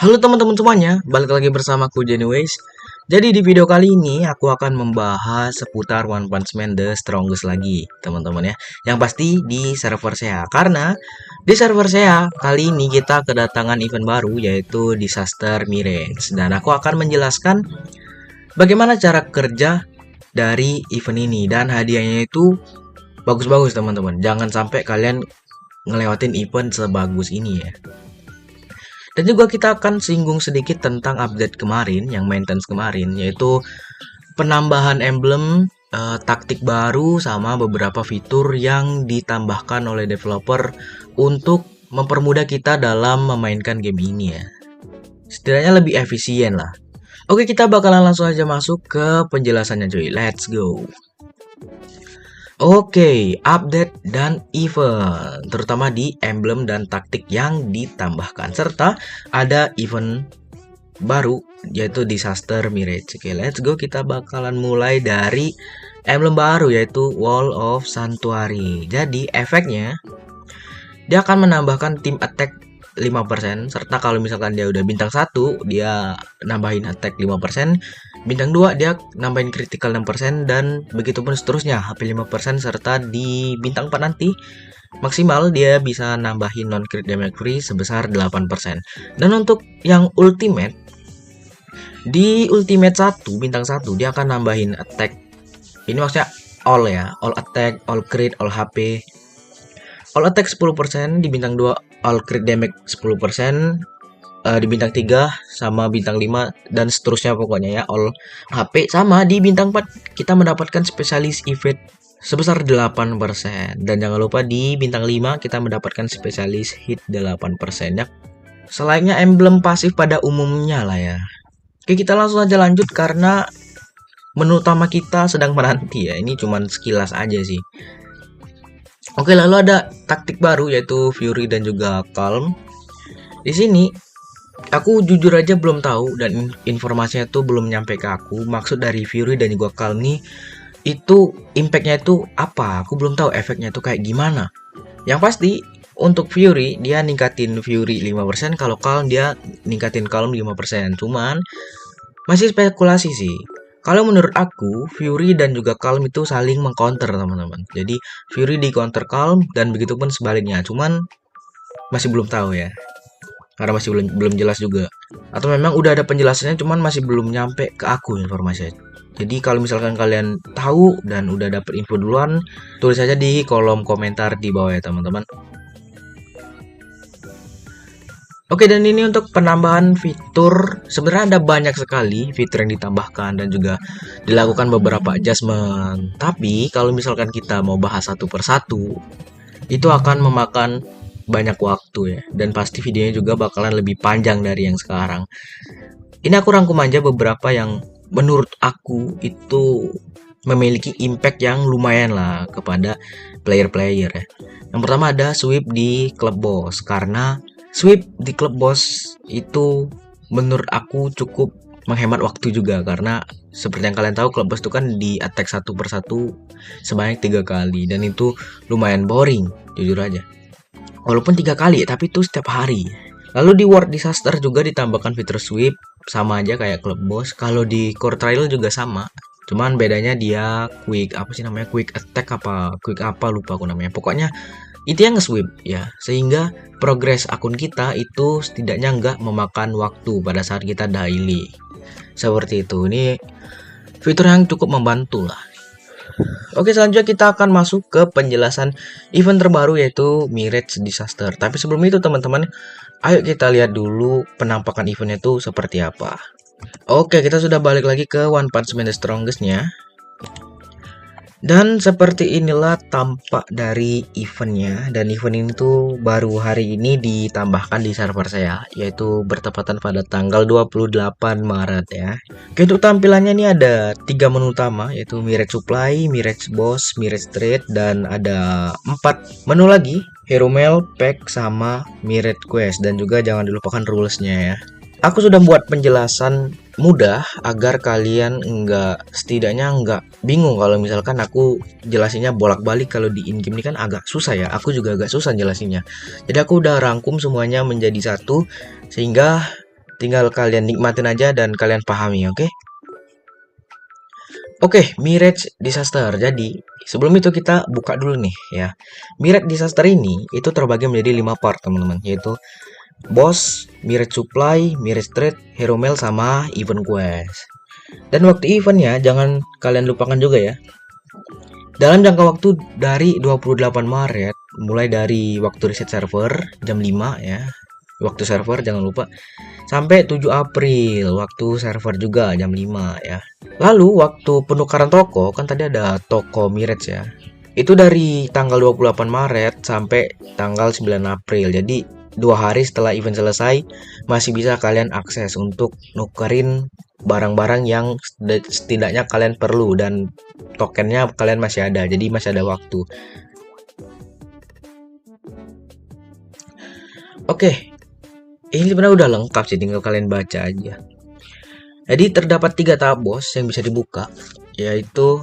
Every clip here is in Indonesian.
Halo teman-teman semuanya, balik lagi bersama aku Genuways. Jadi di video kali ini aku akan membahas seputar One Punch Man The Strongest lagi, teman-teman ya. Yang pasti di server SEA. Karena di server SEA kali ini kita kedatangan event baru yaitu Disaster Mirage. Dan aku akan menjelaskan bagaimana cara kerja dari event ini dan hadiahnya itu bagus-bagus teman-teman. Jangan sampai kalian ngelewatin event sebagus ini ya. Dan juga kita akan singgung sedikit tentang update kemarin, yang maintenance kemarin, yaitu penambahan emblem, taktik baru, sama beberapa fitur yang ditambahkan oleh developer untuk mempermudah kita dalam memainkan game ini ya. Setidaknya lebih efisien lah. Oke, kita bakalan langsung aja masuk ke penjelasannya cuy. Let's go. Oke, update dan event, terutama di emblem dan taktik yang ditambahkan, serta ada event baru yaitu Disaster Mirage. Oke, let's go. Kita bakalan mulai dari emblem baru yaitu Wall of Sanctuary. Jadi efeknya dia akan menambahkan tim attack 5%, serta kalau misalkan dia udah bintang 1 dia nambahin attack 5%, bintang 2 dia nambahin critical 6%, dan begitu pun seterusnya HP 5%, serta di bintang 4 nanti maksimal dia bisa nambahin non crit damage free sebesar 8%. Dan untuk yang ultimate, di ultimate 1 bintang 1 dia akan nambahin attack, ini maksudnya all ya, all attack, all crit, all HP. All attack 10%, di bintang 2 all crit damage 10%, di bintang 3 sama bintang 5 dan seterusnya pokoknya ya, all HP. Sama di bintang 4 kita mendapatkan spesialis evade sebesar 8%, dan jangan lupa di bintang 5 kita mendapatkan spesialis hit 8% ya. Selainnya emblem pasif pada umumnya lah ya. Oke, kita langsung aja lanjut karena menu utama kita sedang menanti ya. Ini cuman sekilas aja sih. Oke, lalu ada taktik baru yaitu Fury dan juga Calm. Di sini aku jujur aja belum tahu dan informasinya tuh belum nyampe ke aku. Maksud dari Fury dan juga Calm nih itu impactnya itu apa? Aku belum tahu efeknya tuh kayak gimana. Yang pasti untuk Fury dia ningkatin Fury 5%, kalau Calm dia ningkatin Calm 5%. Cuman masih spekulasi sih. Kalau menurut aku, Fury dan juga Calm itu saling mengcounter teman-teman. Jadi Fury di counter Calm dan begitu pun sebaliknya. Cuman masih belum tahu ya, karena masih belum jelas juga. Atau memang udah ada penjelasannya, cuman masih belum nyampe ke aku informasinya. Jadi kalau misalkan kalian tahu dan udah dapet info duluan, tulis aja di kolom komentar di bawah ya teman-teman. Oke, dan ini untuk penambahan fitur. Sebenarnya ada banyak sekali fitur yang ditambahkan dan juga dilakukan beberapa adjustment. Tapi kalau misalkan kita mau bahas satu persatu, itu akan memakan banyak waktu ya. Dan pasti videonya juga bakalan lebih panjang dari yang sekarang. Ini aku rangkum aja beberapa yang menurut aku itu memiliki impact yang lumayan lah kepada player-player ya. Yang pertama ada sweep di club boss, karena sweep di club boss itu menurut aku cukup menghemat waktu juga, karena seperti yang kalian tahu club boss itu kan di attack satu persatu sebanyak 3 kali, dan itu lumayan boring jujur aja. Walaupun 3 kali tapi itu setiap hari. Lalu di World Disaster juga ditambahkan fitur sweep, sama aja kayak club boss. Kalau di core trial juga sama, cuman bedanya dia quick apa sih namanya, quick attack apa quick apa lupa aku namanya. Pokoknya itu yang nge-sweep ya, sehingga progres akun kita itu setidaknya nggak memakan waktu pada saat kita daily. Seperti itu. Ini fitur yang cukup membantu lah. Oke, selanjutnya kita akan masuk ke penjelasan event terbaru yaitu Mirage Disaster. Tapi sebelum itu teman-teman, ayo kita lihat dulu penampakan eventnya itu seperti apa. Oke, kita sudah balik lagi ke One Punch Man The Strongest-nya. Dan seperti inilah tampak dari eventnya. Dan event ini tuh baru hari ini ditambahkan di server saya, yaitu bertepatan pada tanggal 28 Maret ya. Oke, untuk tampilannya ini ada 3 menu utama, yaitu Mirage Supply, Mirage Boss, Mirage Trade, dan ada 4 menu lagi, Hero Mail, Pack, sama Mirage Quest. Dan juga jangan dilupakan rules-nya ya. Aku sudah buat penjelasan mudah agar kalian setidaknya nggak bingung kalau misalkan aku jelasinnya bolak-balik. Kalau di in-game ini kan agak susah ya, aku juga agak susah jelasinnya. Jadi aku udah rangkum semuanya menjadi satu, sehingga tinggal kalian nikmatin aja dan kalian pahami, oke? Oke, Mirage Disaster. Jadi, sebelum itu kita buka dulu nih ya. Mirage Disaster ini itu terbagi menjadi 5 part, teman-teman, yaitu Boss, Mirage Supply, Mirage Trade, Hero Mail, sama Event Quest. Dan waktu eventnya jangan kalian lupakan juga ya. Dalam jangka waktu dari 28 Maret, mulai dari waktu reset server jam 5 ya. Waktu server jangan lupa, sampai 7 April waktu server juga jam 5 ya. Lalu waktu penukaran toko, kan tadi ada toko Mirage ya. Itu dari tanggal 28 Maret sampai tanggal 9 April. Jadi 2 hari setelah event selesai masih bisa kalian akses untuk nukerin barang-barang yang setidaknya kalian perlu, dan tokennya kalian masih ada. Jadi masih ada waktu. Oke. Ini sebenarnya udah lengkap sih, tinggal kalian baca aja. Jadi terdapat 3 tahap bos yang bisa dibuka, yaitu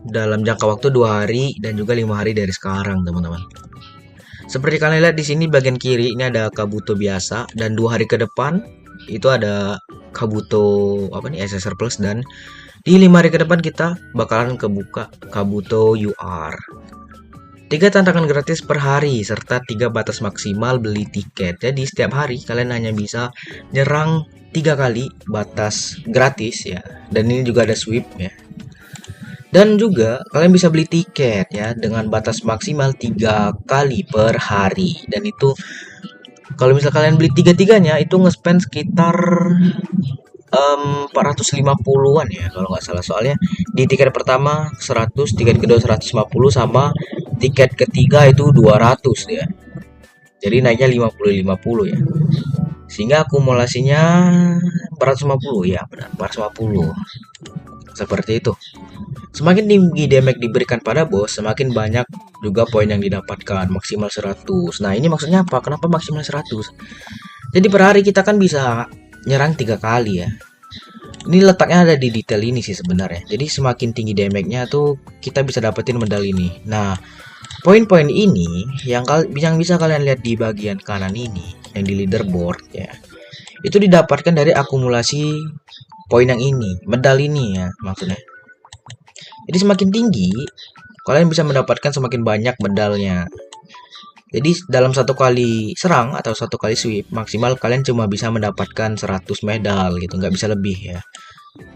dalam jangka waktu 2 hari dan juga 5 hari dari sekarang, teman-teman. Seperti kalian lihat di sini bagian kiri ini ada Kabuto biasa, dan 2 hari ke depan itu ada Kabuto SSR Plus, dan di 5 hari ke depan kita bakalan kebuka Kabuto UR. 3 tantangan gratis per hari serta 3 batas maksimal beli tiket. Jadi setiap hari kalian hanya bisa nyerang 3 kali batas gratis ya. Dan ini juga ada sweep ya. Dan juga kalian bisa beli tiket ya dengan batas maksimal 3 kali per hari. Dan itu kalau misal kalian beli 3-3-nya itu nge-spend sekitar 450-an ya kalau nggak salah. Soalnya di tiket pertama 100, tiket kedua 150, sama tiket ketiga itu 200 ya. Jadi naiknya 50-50 ya. Sehingga akumulasinya 450 ya, benar, 450. Seperti itu. Semakin tinggi damage diberikan pada bos, semakin banyak juga poin yang didapatkan, maksimal 100. Nah, ini maksudnya apa? Kenapa maksimal 100? Jadi per hari kita kan bisa nyerang 3 kali ya. Ini letaknya ada di detail ini sih sebenarnya. Jadi semakin tinggi damage-nya tuh kita bisa dapetin medal ini. Nah, poin-poin ini yang bisa kalian lihat di bagian kanan ini, yang di leaderboard ya. Itu didapatkan dari akumulasi poin yang ini, medal ini ya maksudnya. Jadi semakin tinggi, kalian bisa mendapatkan semakin banyak medalnya. Jadi dalam 1 kali serang atau 1 kali sweep maksimal kalian cuma bisa mendapatkan 100 medal gitu, nggak bisa lebih ya.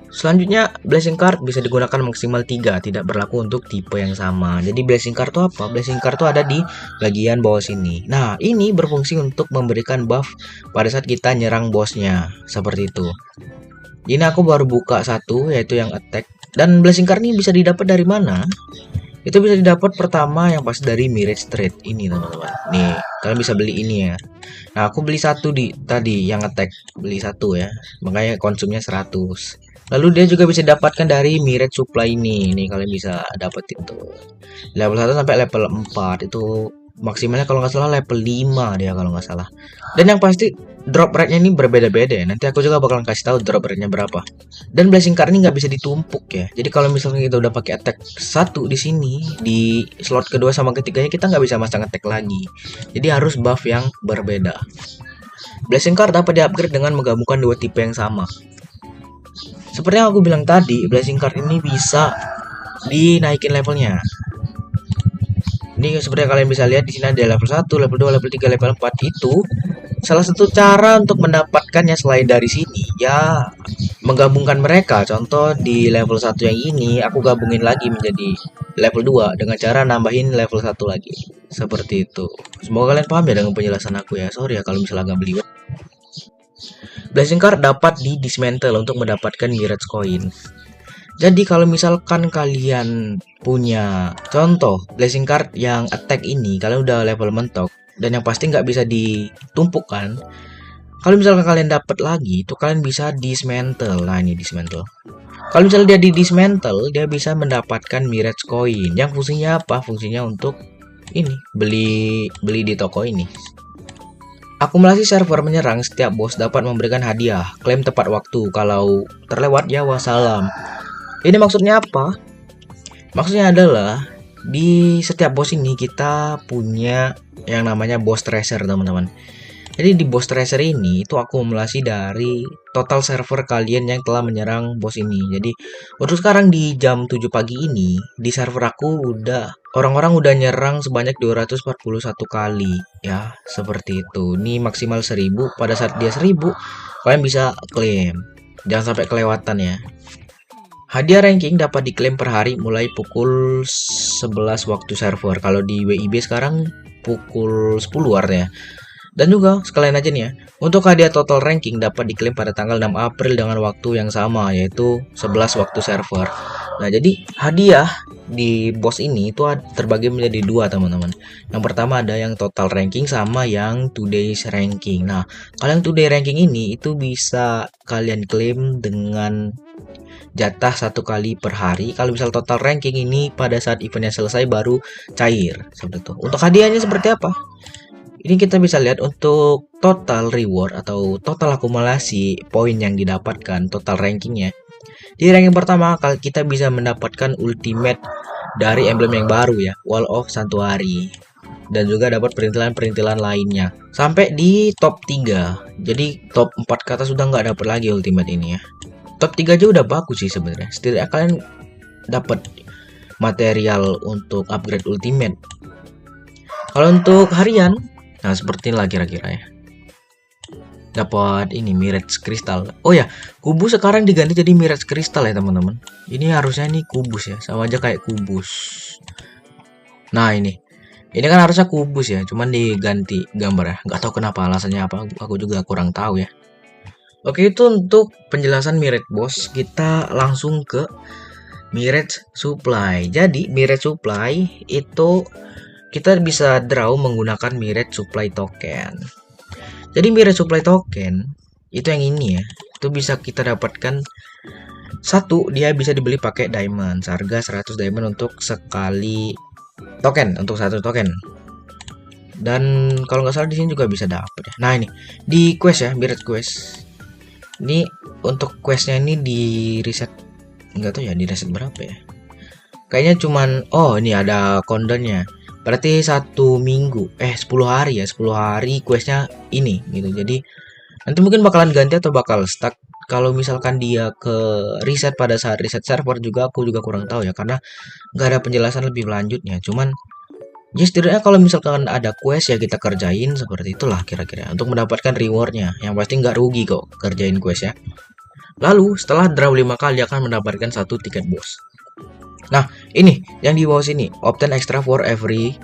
Selanjutnya blessing card bisa digunakan maksimal 3, tidak berlaku untuk tipe yang sama. Jadi blessing card itu apa? Blessing card itu ada di bagian bawah sini. Nah, ini berfungsi untuk memberikan buff pada saat kita nyerang bosnya, seperti itu. Ini aku baru buka 1, yaitu yang attack. Dan blessing card ini bisa didapat dari mana? Itu bisa didapat pertama yang pas dari Mirage Trade ini, teman-teman. Nih, kalian bisa beli ini ya. Nah, aku beli 1 tadi yang attack, beli 1 ya. Makanya konsumnya 100. Lalu dia juga bisa didapatkan dari Mirage Supply ini. Nih kalian bisa dapetin tuh. Level 1 sampai level 4 itu maksimalnya kalau nggak salah level 5 dia kalau nggak salah. Dan yang pasti drop rate-nya ini berbeda-beda ya. Nanti aku juga bakalan kasih tahu drop rate-nya berapa. Dan blessing card ini nggak bisa ditumpuk ya. Jadi kalau misalnya kita udah pakai attack 1 di sini, di slot kedua sama ketiganya kita nggak bisa masang attack lagi. Jadi harus buff yang berbeda. Blessing card dapat di-upgrade dengan menggabungkan 2 tipe yang sama. Seperti yang aku bilang tadi, blessing card ini bisa dinaikin levelnya. Ini seperti yang kalian bisa lihat di sini ada level 1, level 2, level 3, level 4 itu. Salah satu cara untuk mendapatkannya selain dari sini ya menggabungkan mereka. Contoh di level 1 yang ini aku gabungin lagi menjadi level 2 dengan cara nambahin level 1 lagi. Seperti itu. Semoga kalian paham ya dengan penjelasan aku ya. Sorry ya kalau misalnya agak belibet. Blessing card dapat di dismantle untuk mendapatkan Mirage Coin. Jadi kalau misalkan kalian punya contoh blessing card yang attack ini, kalian udah level mentok dan yang pasti nggak bisa ditumpukkan. Kalau misalkan kalian dapat lagi, itu kalian bisa dismantle. Nah ini dismantle. Kalau misalnya dia di dismantle, dia bisa mendapatkan Mirage Coin. Yang fungsinya apa? Fungsinya untuk ini beli di toko ini. Akumulasi server menyerang setiap bos dapat memberikan hadiah. Klaim tepat waktu. Kalau terlewat ya wassalam. Ini maksudnya apa? Maksudnya adalah di setiap bos ini kita punya yang namanya boss tracer, teman-teman. Jadi di boss tracer ini itu akumulasi dari total server kalian yang telah menyerang bos ini. Jadi untuk sekarang di jam 7 pagi ini di server aku orang-orang udah nyerang sebanyak 241 kali ya, seperti itu. Ini maksimal 1000, pada saat dia 1000 kalian bisa klaim. Jangan sampai kelewatan ya. Hadiah ranking dapat diklaim per hari mulai pukul 11 waktu server. Kalau di WIB sekarang pukul 10 artinya. Dan juga sekalian aja nih ya, untuk hadiah total ranking dapat diklaim pada tanggal 6 April dengan waktu yang sama, yaitu 11 waktu server. Nah, jadi hadiah di boss ini itu terbagi menjadi dua, teman-teman. Yang pertama ada yang total ranking sama yang today's ranking. Nah, kalau yang today ranking ini itu bisa kalian klaim dengan jatah 1 kali per hari. Kalau misal total ranking ini pada saat eventnya selesai baru cair, seperti itu. Untuk hadiahnya seperti apa? Ini kita bisa lihat untuk total reward atau total akumulasi poin yang didapatkan, total rankingnya. Di ranking pertama kita bisa mendapatkan ultimate dari emblem yang baru ya, Wall of Sanctuary. Dan juga dapat perintilan-perintilan lainnya. Sampai di top 3. Jadi top 4 ke atas sudah nggak dapat lagi ultimate ini ya. Top 3 aja udah bagus sih sebenarnya. Setidaknya kalian dapat material untuk upgrade ultimate. Kalau untuk harian, nah seperti inilah kira-kira ya. Dapat ini Mirage Crystal. Oh ya, kubus sekarang diganti jadi Mirage Crystal ya teman-teman. Ini harusnya ini kubus ya, sama aja kayak kubus. Nah ini kan harusnya kubus ya, cuman diganti gambar ya. Nggak tahu kenapa alasannya apa, aku juga kurang tahu ya. Oke, itu untuk penjelasan Mirage Boss. Kita langsung ke Mirage Supply. Jadi Mirage Supply itu kita bisa draw menggunakan Mirage Supply Token. Jadi Mirage Supply Token itu yang ini ya, itu bisa kita dapatkan satu, dia bisa dibeli pakai diamond, harga 100 diamond untuk sekali token, untuk satu token. Dan kalau nggak salah di sini juga bisa dapat ya. Nah ini di quest ya, Mirage Quest. Ini untuk questnya ini di reset, nggak tahu ya di reset berapa ya. Kayaknya cuman, oh ini ada countdownnya. Berarti 1 minggu 10 hari ya, 10 hari questnya ini gitu. Jadi nanti mungkin bakalan ganti atau bakal stuck. Kalau misalkan dia ke reset pada saat reset server juga aku juga kurang tahu ya, karena nggak ada penjelasan lebih lanjutnya. Cuman ya setidaknya kalau misalkan ada quest ya kita kerjain, seperti itulah kira-kira untuk mendapatkan rewardnya. Yang pasti nggak rugi kok kerjain quest ya. Lalu setelah draw 5 kali akan mendapatkan 1 tiket boss. Nah, ini yang di bawah sini, obtain extra for every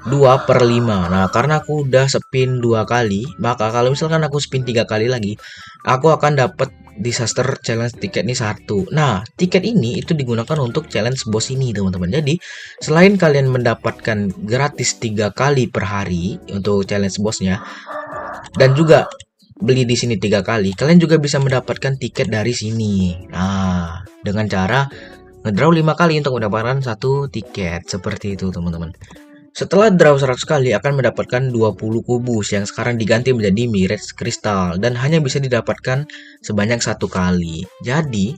2/5. Nah, karena aku udah spin 2 kali, maka kalau misalkan aku spin 3 kali lagi, aku akan dapat disaster challenge tiket ini 1. Nah, tiket ini itu digunakan untuk challenge boss ini, teman-teman. Jadi, selain kalian mendapatkan gratis 3 kali per hari untuk challenge bossnya, dan juga beli di sini 3 kali, kalian juga bisa mendapatkan tiket dari sini. Nah, dengan cara ngedraw 5 kali untuk mendapatkan 1 tiket, seperti itu teman-teman. Setelah draw 100 kali akan mendapatkan 20 kubus yang sekarang diganti menjadi Mirage Crystal dan hanya bisa didapatkan sebanyak 1 kali. Jadi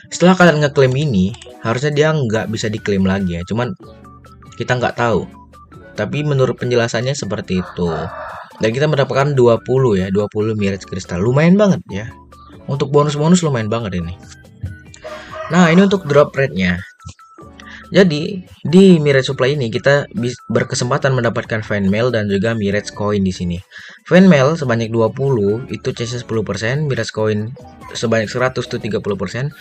setelah kalian ngeklaim ini harusnya dia nggak bisa diklaim lagi ya, cuman kita nggak tahu. Tapi menurut penjelasannya seperti itu. Dan kita mendapatkan 20 ya, 20 Mirage Crystal. Lumayan banget ya. Untuk bonus-bonus lumayan banget ini. Nah, ini untuk drop rate-nya. Jadi, di Mirage Supply ini kita berkesempatan mendapatkan fan mail dan juga Mirage Coin di sini. Fan mail sebanyak 20, itu CC 10%, Mirage Coin sebanyak 100 itu 30%.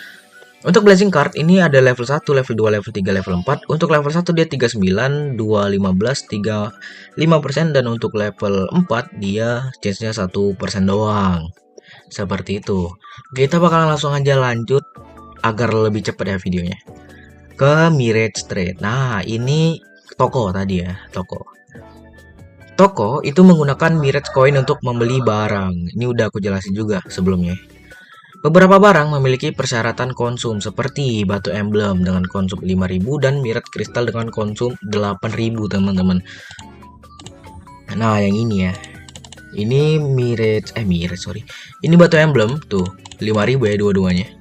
Untuk blessing card ini ada level 1, level 2, level 3, level 4. Untuk level 1 dia 39, 2 15, 3 5%, dan untuk level 4 dia chance-nya 1% doang. Seperti itu. Kita bakalan langsung aja lanjut agar lebih cepat ya videonya ke Mirage Trade. Nah, ini toko tadi ya, toko itu menggunakan Mirage Coin untuk membeli barang. Ini udah aku jelasin juga sebelumnya. Beberapa barang memiliki persyaratan konsum seperti batu emblem dengan konsum 5000 dan Mirage Crystal dengan konsum 8000 teman-teman. Nah, yang ini ya, ini Mirage sorry, ini batu emblem tuh 5000 ya dua-duanya.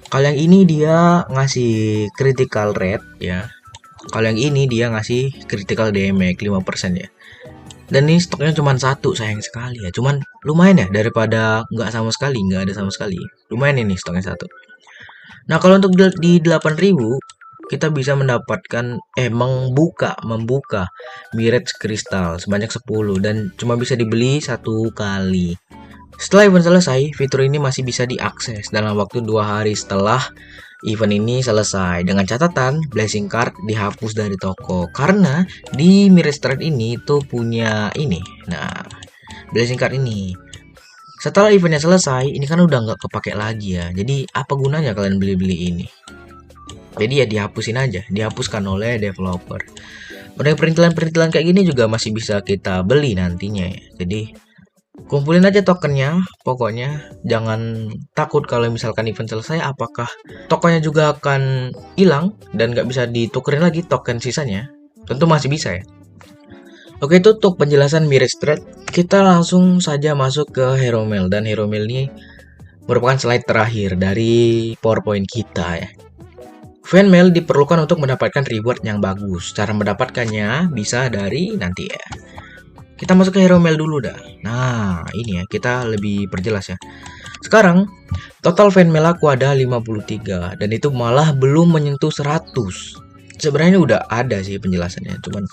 Kalau yang ini dia ngasih critical rate ya. Kalau yang ini dia ngasih critical damage 5% ya. Dan ini stoknya cuma satu, sayang sekali ya. Cuman lumayan ya daripada nggak sama sekali, nggak ada sama sekali. Lumayan ini stoknya satu. Nah, kalau untuk di 8.000 kita bisa mendapatkan membuka Mirage Crystal sebanyak 10 dan cuma bisa dibeli satu kali. Setelah event selesai, fitur ini masih bisa diakses dalam waktu 2 hari setelah event ini selesai. Dengan catatan, Blessing Card dihapus dari toko karena di Mirage Trade ini tuh punya ini. Nah, Blessing Card ini setelah eventnya selesai, ini kan udah nggak kepake lagi ya. Jadi apa gunanya kalian beli-beli ini? Jadi ya dihapusin aja, dihapuskan oleh developer. Model perintilan-perintilan kayak gini juga masih bisa kita beli nantinya ya. Jadi kumpulin aja tokennya, pokoknya jangan takut kalau misalkan event selesai apakah tokennya juga akan hilang dan nggak bisa ditukerin lagi token sisanya. Tentu masih bisa ya. Oke, itu untuk penjelasan Mirage Trade. Kita langsung saja masuk ke Hero Mail, dan Hero Mail ini merupakan slide terakhir dari PowerPoint kita ya. Fan mail diperlukan untuk mendapatkan reward yang bagus. Cara mendapatkannya bisa dari nanti ya. Kita masuk ke Hero Mail dulu dah. Nah, ini ya, kita lebih perjelas ya. Sekarang, total fan mail aku ada 53 dan itu malah belum menyentuh 100. Sebenarnya udah ada sih penjelasannya, cuman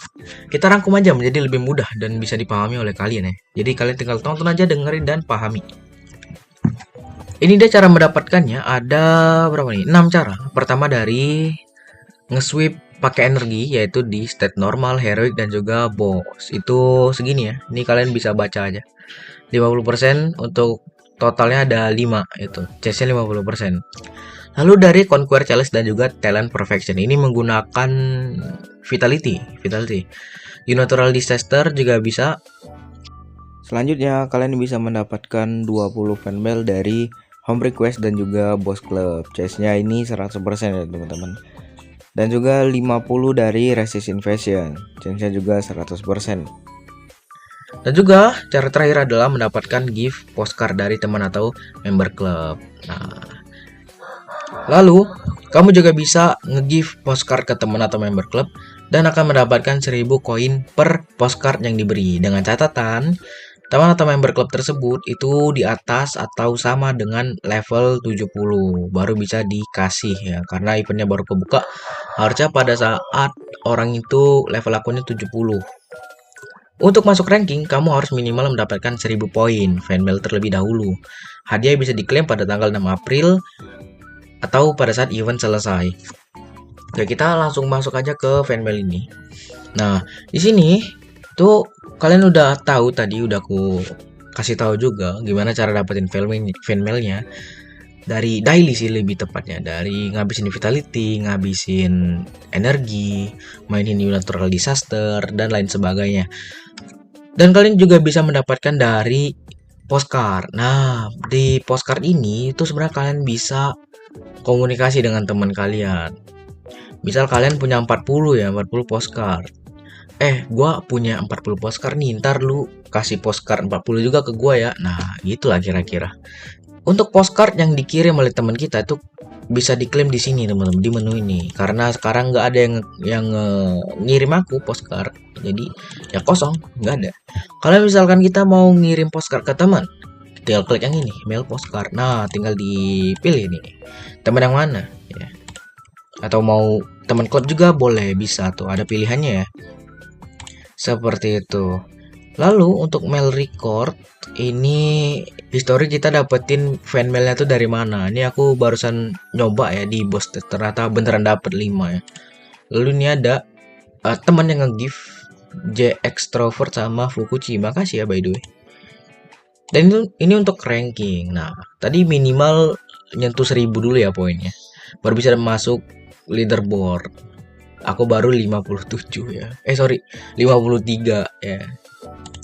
kita rangkum aja menjadi lebih mudah dan bisa dipahami oleh kalian ya. Jadi kalian tinggal tonton aja, dengerin dan pahami. Ini dia cara mendapatkannya, ada berapa nih? 6 cara. Pertama dari nge-sweep pakai energi, yaitu di state normal, heroic, dan juga boss. Itu segini ya. Ini kalian bisa baca aja. 50% untuk totalnya ada 5 itu. Chestnya 50%. Lalu dari Conquer Challenge dan juga Talent Perfection. Ini menggunakan Vitality. Natural Disaster juga bisa. Selanjutnya kalian bisa mendapatkan 20 fan mail dari Home Request dan juga Boss Club. Chestnya ini 100% ya teman-teman. Dan juga 50 dari Resist Invasion. Chestnya juga 100%. Dan juga cara terakhir adalah mendapatkan gift postcard dari teman atau member club. Nah, lalu kamu juga bisa nge-gift postcard ke teman atau member club dan akan mendapatkan 1000 koin per postcard yang diberi. Dengan catatan, teman atau member klub tersebut itu di atas atau sama dengan level 70 baru bisa dikasih ya, karena eventnya baru kebuka. Harusnya pada saat orang itu level akunnya 70. Untuk masuk ranking, kamu harus minimal mendapatkan 1000 poin fanmail terlebih dahulu. Hadiah bisa diklaim pada tanggal 6 April atau pada saat event selesai. Oke, kita langsung masuk aja ke fanmail ini. Nah, di sini tuh kalian udah tahu tadi, udah aku kasih tahu juga gimana cara dapetin fanmailnya dari daily sih, lebih tepatnya dari ngabisin vitality, ngabisin energi, mainin natural disaster dan lain sebagainya. Dan kalian juga bisa mendapatkan dari postcard. Nah, di postcard ini itu sebenarnya kalian bisa komunikasi dengan teman kalian. Misal kalian punya 40 postcard. Gua punya 40 postcard nih, ntar lu kasih postcard 40 juga ke gua ya. Nah, gitulah kira-kira. Untuk postcard yang dikirim oleh teman kita itu bisa diklaim di sini teman-teman, di menu ini. Karena sekarang nggak ada yang ngirim aku postcard, jadi ya kosong, nggak ada. Kalau misalkan kita mau ngirim postcard ke teman, tinggal klik yang ini, mail postcard. Nah, tinggal dipilih nih, teman yang mana ya. Atau mau teman klub juga boleh, bisa tuh, ada pilihannya ya. Seperti itu. Lalu untuk mail record, ini history kita dapetin fan mailnya tuh dari mana. Ini aku barusan nyoba ya di Boss, ternyata beneran dapet 5 ya. Lalu ini ada teman yang nge-gift J Extrovert sama Fukuchi. Makasih ya by the way. Dan ini untuk ranking. Nah, tadi minimal nyentuh 1000 dulu ya poinnya, baru bisa masuk leaderboard. Aku baru 57 ya. 53 ya.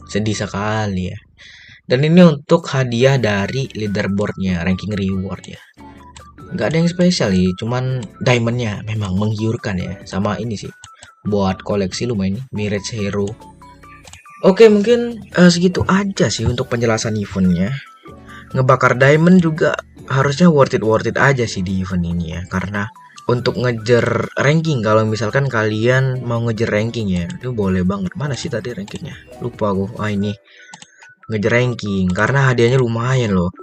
Sedih sekali ya. Dan ini untuk hadiah dari leaderboardnya, ranking reward ya. Nggak ada yang spesial sih, cuman diamondnya memang menggiurkan ya. Sama ini sih, buat koleksi lumayan nih, Mirage Hero. Oke, mungkin segitu aja sih untuk penjelasan eventnya. Ngebakar diamond juga harusnya worth it aja sih di event ini ya. Karena untuk ngejar ranking. Kalau misalkan kalian mau ngejar ranking ya, itu boleh banget. Mana sih tadi rankingnya? Lupa aku. Ini ngejar ranking karena hadiahnya lumayan loh.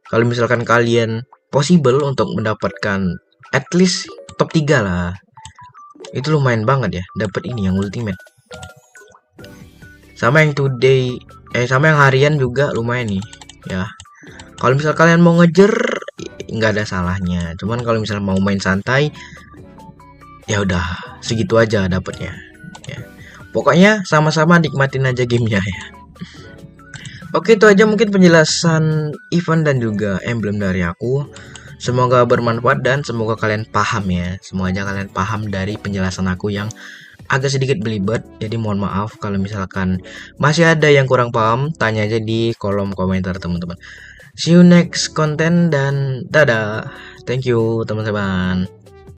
Kalau misalkan kalian possible untuk mendapatkan at least top 3 lah, itu lumayan banget ya dapat ini yang ultimate. Sama yang today, sama yang harian juga lumayan nih ya. Kalau misal kalian mau ngejar nggak ada salahnya, cuman kalau misalnya mau main santai ya udah segitu aja dapatnya ya. Pokoknya sama-sama nikmatin aja gamenya ya. Oke, itu aja mungkin penjelasan event dan juga emblem dari aku. Semoga bermanfaat dan semoga kalian paham ya. Semoga kalian paham dari penjelasan aku yang agak sedikit belibet. Jadi mohon maaf kalau misalkan masih ada yang kurang paham, tanya aja di kolom komentar teman-teman. See you next konten dan dadah. Thank you teman-teman.